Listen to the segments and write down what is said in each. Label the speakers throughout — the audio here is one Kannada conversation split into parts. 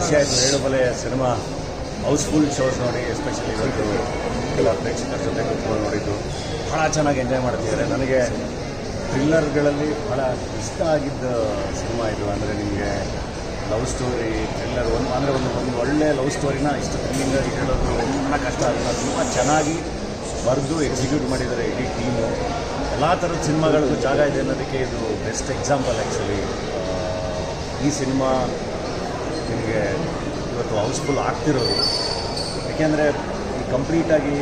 Speaker 1: ಖುಷಿ ಆಯಿತು. ಏಳುಮಲೆ ಸಿನಿಮಾ ಹೌಸ್ಫುಲ್ ಶೋಸ್ ನೋಡಿ, ಎಸ್ಪೆಷಲಿ ಇವತ್ತು ಎಲ್ಲ ಪ್ರೇಕ್ಷಕರ ಜೊತೆ ಕೂತ್ಕೊಂಡು ನೋಡಿದ್ದು ಭಾಳ ಚೆನ್ನಾಗಿ ಎಂಜಾಯ್ ಮಾಡ್ತಿದ್ದಾರೆ. ನನಗೆ ಥ್ರಿಲ್ಲರ್ಗಳಲ್ಲಿ ಭಾಳ ಇಷ್ಟ ಆಗಿದ್ದ ಸಿನಿಮಾ ಇದು. ಅಂದರೆ ನಿಮಗೆ ಲವ್ ಸ್ಟೋರಿ ಥ್ರಿಲ್ಲರ್ ಒಂದು ಒಳ್ಳೆ ಲವ್ ಸ್ಟೋರಿನ ಇಷ್ಟು ಥ್ರಿಲ್ಲಿಂಗಾಗಿ ಹೇಳೋದು ಭಾಳ ಕಷ್ಟ ಆಗುತ್ತೆ. ತುಂಬ ಚೆನ್ನಾಗಿ ಬರೆದು ಎಕ್ಸಿಕ್ಯೂಟ್ ಮಾಡಿದ್ದಾರೆ ಇಡೀ ಟೀಮು. ಎಲ್ಲ ಥರದ ಸಿನಿಮಾಗಳಿಗೂ ಜಾಗ ಇದೆ ಅನ್ನೋದಕ್ಕೆ ಇದು ಬೆಸ್ಟ್ ಎಕ್ಸಾಂಪಲ್. ಆ್ಯಕ್ಚುಲಿ ಈ ಸಿನಿಮಾ ನಿಮಗೆ ಇವತ್ತು ಹೌಸ್ಫುಲ್ ಆಗ್ತಿರೋದು ಏಕೆಂದರೆ ಕಂಪ್ಲೀಟಾಗಿ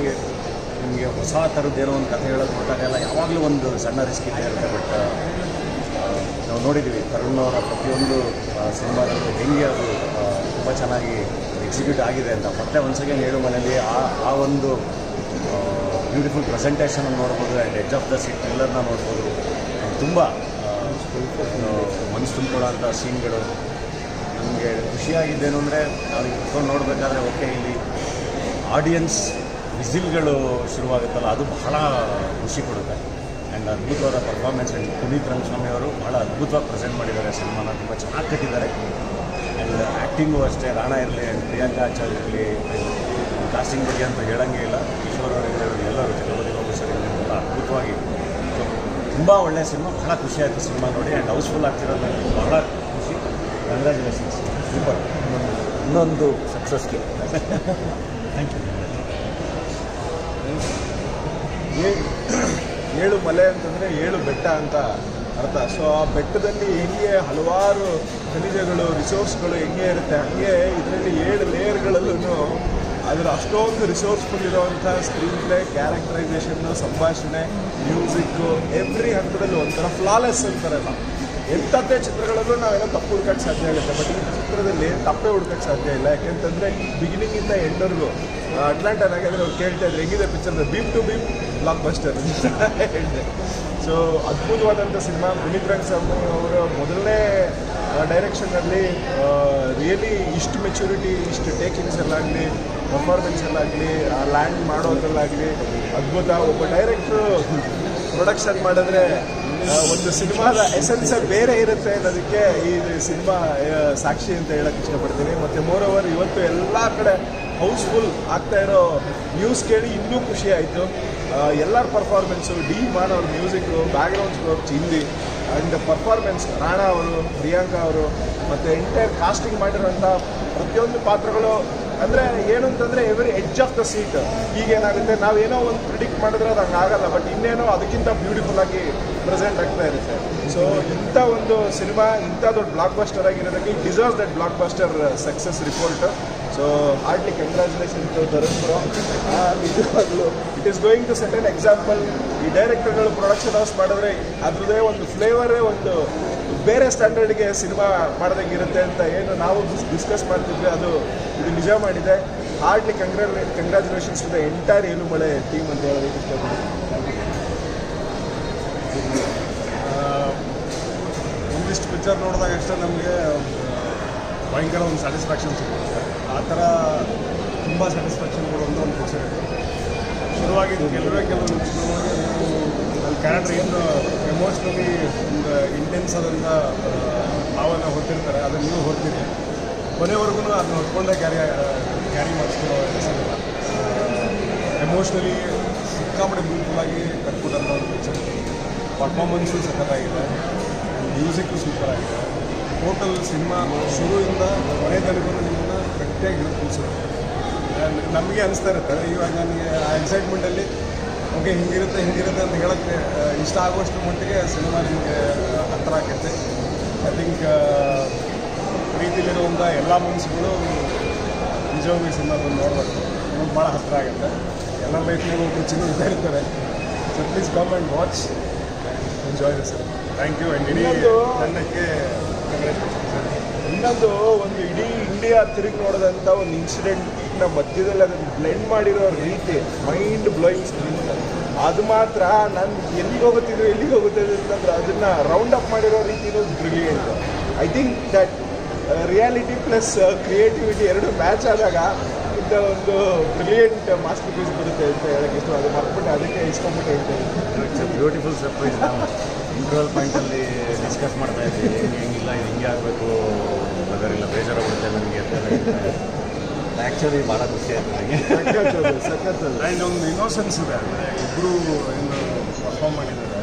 Speaker 1: ನಿಮಗೆ ಹೊಸ ಥರದ್ದೇನೋ ಒಂದು ಕಥೆ ಹೇಳೋದು ಕೊಟ್ಟಾಗೆಲ್ಲ ಯಾವಾಗಲೂ ಒಂದು ಸಣ್ಣ ರಿಸ್ಕ್ ಇದ್ದೇ ಇರುತ್ತೆ. ಬಟ್ ನಾವು ನೋಡಿದ್ದೀವಿ ತರುಣ್ ಅವರ ಪ್ರತಿಯೊಂದು ಸಿನಿಮಾದಲ್ಲೂ ಹೆಂಗೆ ಅದು ತುಂಬ ಚೆನ್ನಾಗಿ ಎಕ್ಸಿಕ್ಯೂಟ್ ಆಗಿದೆ ಅಂತ. ಮತ್ತೆ ಒಂದ್ಸಗೆ ಏಳುಮಲೆಯಲ್ಲಿ ಆ ಒಂದು ಬ್ಯೂಟಿಫುಲ್ ಪ್ರೆಸೆಂಟೇಷನ್ ನೋಡ್ಬೋದು. And edge of the seat ಥ್ರಿಲ್ಲರ್ನ ನೋಡ್ಬೋದು. ತುಂಬ ಮನಸ್ಸು ತುಂಬಿಕೊಳ್ಳೋಂಥ ಸೀನ್ಗಳು. ನಮಗೆ ಖುಷಿಯಾಗಿದ್ದೇನು ಅಂದರೆ ನಾವು ಕುತ್ಕೊಂಡು ನೋಡಬೇಕಾದ್ರೆ ಓಕೆ ಇಲ್ಲಿ ಆಡಿಯನ್ಸ್ ವಿಸಿಲ್ಗಳು ಶುರುವಾಗುತ್ತಲ್ಲ, ಅದು ಬಹಳ ಖುಷಿ ಕೊಡುತ್ತೆ. ಆ್ಯಂಡ್ ಅದ್ಭುತವಾದ ಪರ್ಫಾರ್ಮೆನ್ಸ್. ಆ್ಯಂಡ್ ಪುನೀತ್ ರಂಗಸ್ವಾಮಿ ಅವರು ಭಾಳ ಅದ್ಭುತವಾಗಿ ಪ್ರೆಸೆಂಟ್ ಮಾಡಿದ್ದಾರೆ ಸಿನಿಮಾನ. ತುಂಬ ಚೆನ್ನಾಗಿ ಕಟ್ಟಿದ್ದಾರೆ. ಆ್ಯಂಡ್ ಆ್ಯಕ್ಟಿಂಗು ಅಷ್ಟೇ, ರಾಣಾ ಇರಲಿ ಆ್ಯಂಡ್ ಪ್ರಿಯಾಂಕಾ ಆಚಾರ್ಯ ಇರಲಿ, ಕಾಸ್ಟಿಂಗ್ ಬಗ್ಗೆ ಅಂತ ಹೇಳೋಂಗೇ ಇಲ್ಲ. ಕಿಶೋರ್ ಅವರಿರಲಿ ಎಲ್ಲರೂ, ಚಕ್ರವರ್ತಿ ಬಾಬು ಸರ್ ಇರಲಿ, ತುಂಬ ಅದ್ಭುತವಾಗಿ ತುಂಬ ಒಳ್ಳೆಯ ಸಿನಿಮಾ. ಭಾಳ ಖುಷಿ ಆಯಿತು ಸಿನಿಮಾ ನೋಡಿ. ಆ್ಯಂಡ್ ಹೌಸ್ಫುಲ್ ಆಗ್ತಿರೋದು ನನಗೆ ಭಾಳ ಖುಷಿ. Congratulations, super. ಇನ್ನೊಂದು ಸಕ್ಸಸ್ಗೆ ಥ್ಯಾಂಕ್ ಯು.
Speaker 2: ಏಳು ಮಲೆ ಅಂತಂದರೆ ಏಳು ಬೆಟ್ಟ ಅಂತ ಅರ್ಥ. ಸೊ ಆ ಬೆಟ್ಟದಲ್ಲಿ ಹೆಂಗೆ ಹಲವಾರು ಖನಿಜಗಳು, ರಿಸೋರ್ಸ್ಗಳು ಹೆಂಗೆ ಇರುತ್ತೆ, ಹಾಗೆ ಇದರಲ್ಲಿ 7 ಲೇಯರ್ಗಳಲ್ಲೂ ಅದರ ಅಷ್ಟೊಂದು ರಿಸೋರ್ಸ್ಫುಲ್ ಇರುವಂಥ ಸ್ಕ್ರೀನ್ ಪ್ಲೇ, ಕ್ಯಾರೆಕ್ಟರೈಸೇಷನ್ನು, ಸಂಭಾಷಣೆ, ಮ್ಯೂಸಿಕ್ಕು, ಎವ್ರಿ ಹಂತದಲ್ಲೂ ಒಂಥರ ಫ್ಲಾಲೆಸ್ ಅಂತಾರಲ್ಲ. ಎಂಥದ್ದೇ ಚಿತ್ರಗಳಲ್ಲೂ ನಾವೇನೋ ತಪ್ಪು ಹುಡ್ಕೋಕ್ಕೆ ಸಾಧ್ಯ ಆಗುತ್ತೆ. ಬಟ್ ಈ ಚಿತ್ರದಲ್ಲಿ ತಪ್ಪೇ ಹುಡ್ಕೋಕ್ಕೆ ಸಾಧ್ಯ ಇಲ್ಲ. ಯಾಕೆಂತಂದರೆ ಬಿಗಿನಿಂಗಿಂದ ಎಂಡರ್ಗೂ ಅಟ್ಲಾಂಟಾನಾಗಿದ್ರೆ ಅವ್ರು ಕೇಳ್ತಾ ಇದ್ರು ಹೆಂಗಿದೆ picture, beam to beam blockbuster ಹೇಳಿದೆ. ಸೊ ಅದ್ಭುತವಾದಂಥ ಸಿನಿಮಾ. ಪುನೀತ್ ರಂಗಸ್ವಾಮಿ ಅವರ ಮೊದಲನೇ ಡೈರೆಕ್ಷನ್ನಲ್ಲಿ ರಿಯಲಿ ಇಷ್ಟು ಮೆಚ್ಯೂರಿಟಿ, ಇಷ್ಟು ಟೇಕಿಂಗ್ಸಲ್ಲಾಗಲಿ, ಪರ್ಫಾರ್ಮೆನ್ಸಲ್ಲಾಗಲಿ, ಲ್ಯಾಂಡ್ ಮಾಡೋದ್ರಲ್ಲಾಗಲಿ ಅದ್ಭುತ. ಒಬ್ಬ ಡೈರೆಕ್ಟ್ರು ಪ್ರೊಡಕ್ಷನ್ ಮಾಡಿದ್ರೆ ಒಂದು ಸಿನಿಮಾದ ಎಸೆನ್ಸೇ ಬೇರೆ ಇರುತ್ತೆ ಅನ್ನೋದಕ್ಕೆ ಈ ಸಿನಿಮಾ ಸಾಕ್ಷಿ ಅಂತ ಹೇಳಕ್ಕೆ ಇಷ್ಟಪಡ್ತೀನಿ. ಮತ್ತು ಮೋರೋವರ್ ಇವತ್ತು ಎಲ್ಲ ಕಡೆ ಹೌಸ್ಫುಲ್ ಆಗ್ತಾ ಇರೋ ನ್ಯೂಸ್ ಕೇಳಿ ಇನ್ನೂ ಖುಷಿ ಆಯಿತು. ಎಲ್ಲರ ಪರ್ಫಾರ್ಮೆನ್ಸು, ಡಿ ಮಾನ್ ಅವ್ರ ಮ್ಯೂಸಿಕ್ಕು, ಬ್ಯಾಕ್ಗ್ರೌಂಡ್ ಸ್ಕೋರ್, ಚಿಂದಿ ಆ್ಯಂಡ್ ಪರ್ಫಾರ್ಮೆನ್ಸ್, ರಾಣಾ ಅವರು, ಪ್ರಿಯಾಂಕಾ ಅವರು, ಮತ್ತು ಎಂಟೈರ್ ಕಾಸ್ಟಿಂಗ್ ಮಾಡಿರೋಂಥ ಪ್ರತಿಯೊಂದು ಪಾತ್ರಗಳು. ಅಂದರೆ ಏನು ಅಂತಂದರೆ every edge of the seat. ಈಗೇನಾಗುತ್ತೆ, ನಾವೇನೋ ಒಂದು ಪ್ರಿಡಿಕ್ಟ್ ಮಾಡಿದ್ರೆ ಅದು ಹಂಗೆ ಆಗಲ್ಲ, ಬಟ್ ಇನ್ನೇನೋ ಅದಕ್ಕಿಂತ ಬ್ಯೂಟಿಫುಲ್ಲಾಗಿ ಪ್ರೆಸೆಂಟ್ ಆಗ್ತಾ ಇರುತ್ತೆ. ಸೊ ಇಂಥ ಒಂದು ಸಿನಿಮಾ ಇಂಥ ದೊಡ್ಡ ಬ್ಲಾಕ್ ಬಸ್ಟರ್ ಆಗಿರೋದಕ್ಕೆ it deserves that blockbuster success report. So hardly congratulation to Tarun bro. ನಿಜವಾಗ್ಲೂ it is going to set an example. ಈ ಡೈರೆಕ್ಟರ್ಗಳು ಪ್ರೊಡಕ್ಷನ್ ಹೌಸ್ ಮಾಡಿದ್ರೆ ಅದರದೇ ಒಂದು ಫ್ಲೇವರೇ ಒಂದು ಬೇರೆ ಸ್ಟ್ಯಾಂಡರ್ಡ್ಗೆ ಸಿನಿಮಾ ಮಾಡ್ದಂಗೆ ಇರುತ್ತೆ ಅಂತ ಏನು ನಾವು ಡಿಸ್ಕಸ್ ಮಾಡ್ತಿದ್ವಿ, ಅದು ಇದು ನಿಜ ಮಾಡಿದೆ. Hardly congratulations to the entire Elumale team ಅಂತ ಹೇಳೋದಕ್ಕೆ ಇಷ್ಟಪಡ್ತೀನಿ.
Speaker 3: ಒಂದಿಷ್ಟು ಪಿಕ್ಚರ್ ನೋಡಿದಾಗ ಅಷ್ಟೇ ನಮಗೆ ಭಯಂಕರ ಒಂದು ಸ್ಯಾಟಿಸ್ಫ್ಯಾಕ್ಷನ್ ಸಿಗುತ್ತೆ. ಆ ಥರ ತುಂಬ ಸ್ಯಾಟಿಸ್ಫ್ಯಾಕ್ಷನ್ ಕೊಡುವಂಥ ಒಂದು ಪಿಕ್ಚರ್ ಇದೆ. ಶುರುವಾಗಿದ್ದು ಕೆಲವೇ ಕೆಲವು ಚಿತ್ರಗಳಿಗೆ ನನ್ನ ಕ್ಯಾರೆಕ್ಟರ್ ಏನು ಎಮೋಷ್ನಲಿ ಒಂದು ಇಂಟೆನ್ಸ್ ಆದಂಥ ಭಾವನೆ ಹೊತ್ತಿರ್ತಾರೆ, ಅದನ್ನು ನೀವು ಹೊರ್ತೀರಿ. ಕೊನೆವರೆಗೂ ಅದನ್ನ ಹೊತ್ಕೊಂಡೇ ಕ್ಯಾರಿ ಮಾಡಿಸ್ಕೊಳ್ಳೋ ಹೆಸರಿಲ್ಲ. ಎಮೋಷ್ನಲಿ ಸಿಕ್ಕಾಪಟ್ಟೆ ಬ್ಯೂಟಿಫುಲ್ಲಾಗಿ ಕಟ್ಬಿಟ್ಟಂಥ ಒಂದು ಪಿಕ್ಚರ್. ಪರ್ಫಾರ್ಮೆನ್ಸು ಸಖತ್ತಾಗಿದೆ, ಮ್ಯೂಸಿಕ್ಕು ಸೂಪರಾಗಿದೆ. ಟೋಟಲ್ ಸಿನಿಮಾ ಶುರುವಿಂದ ಕೊನೆ ತನಕ ನಿಮ್ಮನ್ನು ಗಟ್ಟಿಯಾಗಿ ಹಿಡಿದುಸುತ್ತೆ. ನಮಗೆ ಅನಿಸ್ತಾ ಇರುತ್ತೆ, ಇವಾಗ ನನಗೆ ಆ ಎಕ್ಸೈಟ್ಮೆಂಟಲ್ಲಿ ಓಕೆ ಹಿಂಗಿರುತ್ತೆ ಅಂತ ಹೇಳೋಕ್ಕೆ ಇಷ್ಟ ಆಗುವಷ್ಟು ಮಟ್ಟಿಗೆ ಸಿನಿಮಾ ನಿಮಗೆ ಹತ್ತಿರ ಆಗುತ್ತೆ. ಐ ಥಿಂಕ್ ಪ್ರೀತಿಲಿರುವಂಥ ಎಲ್ಲ ಮನಸ್ಸುಗಳು ನಿಜವಾಗ್ಲೂ ಈ ಸಿನಿಮಾ ಬಂದು ನೋಡಬೇಕು, ನಮ್ಗೆ ಭಾಳ ಹತ್ತಿರ ಆಗುತ್ತೆ. ಎಲ್ಲ ಲೈಫ್ನಾಗೂ ಚಿನ್ನ ಇದ್ದೇ ಇರ್ತಾರೆ. So please come and watch enjoy the cinema. Thank you. And ಇಡೀ ತಂಡಕ್ಕೆ
Speaker 2: ಇನ್ನೊಂದು ಒಂದು ಇಡೀ ಇಂಡಿಯಾ ತಿರುಗಿ ನೋಡೋದಂಥ ಒಂದು ಇನ್ಸಿಡೆಂಟ್ನ ಮಧ್ಯದಲ್ಲಿ ಅದನ್ನು ಬ್ಲೆಂಡ್ ಮಾಡಿರೋ ರೀತಿ ಮೈಂಡ್ ಬ್ಲೋಯಿಂಗ್ ಸ್ಕ್ರೀನ್. ಅದು ಮಾತ್ರ ನಾನು ಎಲ್ಲಿಗೆ ಹೋಗುತ್ತಿದ್ರು ಅಂತಂದ್ರೆ ಅದನ್ನು ರೌಂಡ್ ಅಪ್ ಮಾಡಿರೋ ರೀತಿಯೂ brilliant. I think that reality plus creativity ಎರಡು ಮ್ಯಾಚ್ ಆದಾಗ ಇಂಥ ಒಂದು ಬ್ರಿಲಿಯಂಟ್ ಮಾಸ್ಟರ್ ಪೀಸ್ ಬರುತ್ತೆ ಅಂತ ಹೇಳೋಕ್ಕೆ ಇಷ್ಟ. ಅದು ಮರ್ಬಿಟ್ಟು ಅದಕ್ಕೆ ಇಷ್ಟಪಟ್ಟು ಹೇಳ್ತೇನೆ.
Speaker 1: It's A beautiful surprise. ನಾವು ಇಂಟ್ರೋಲ್ ಪಾಯಿಂಟಲ್ಲಿ ಡಿಸ್ಕಸ್ ಮಾಡ್ತಾ ಇದ್ದೀವಿ, ಹೆಂಗಿಲ್ಲ ಇದು ಹಿಂಗೆ ಆಗಬೇಕು, ಅದರಿಲ್ಲ ಬೇಜಾರಾಗ್ಬಿಡುತ್ತೆ ನನಗೆ ಅಂತ
Speaker 4: ಆ್ಯಕ್ಚುಲಿ ಭಾಳ ಖುಷಿ ಆಯ್ತು ನನಗೆ.
Speaker 2: ಸಖತ್ತದು.
Speaker 3: ಆ್ಯಂಡ್ ಒಂದು ಇನ್ನೋಸೆನ್ಸ್ ಇದೆ, ಅಂದರೆ ಇಬ್ಬರು ಏನು ಪರ್ಫಾರ್ಮ್ ಮಾಡಿದ್ದಾರೆ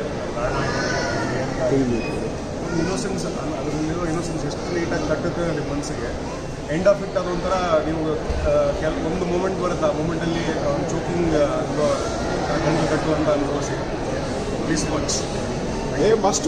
Speaker 3: ಇನ್ನೋಸೆನ್ಸ್, ಅದರಲ್ಲಿರೋ ಇನ್ನೋಸೆನ್ಸ್ ಎಷ್ಟು ನೀಟಾಗಿ ತಟ್ಟುತ್ತೆ ನಿಮ್ಮ ಮನಸ್ಸಿಗೆ. ಎಂಡ್ ಆಫ್ ಇಟ್ ಅದೊಂಥರ ನೀವು ಒಂದು ಮೂಮೆಂಟ್ ಬರುತ್ತೆ, ಆ ಮೂಮೆಂಟಲ್ಲಿ ಚೋಕಿಂಗ್ ಗಂಟು ಕಟ್ಟುವಂಥ ಅನುಭವಿಸಿ. Please watch.
Speaker 2: ಮಸ್ಟ್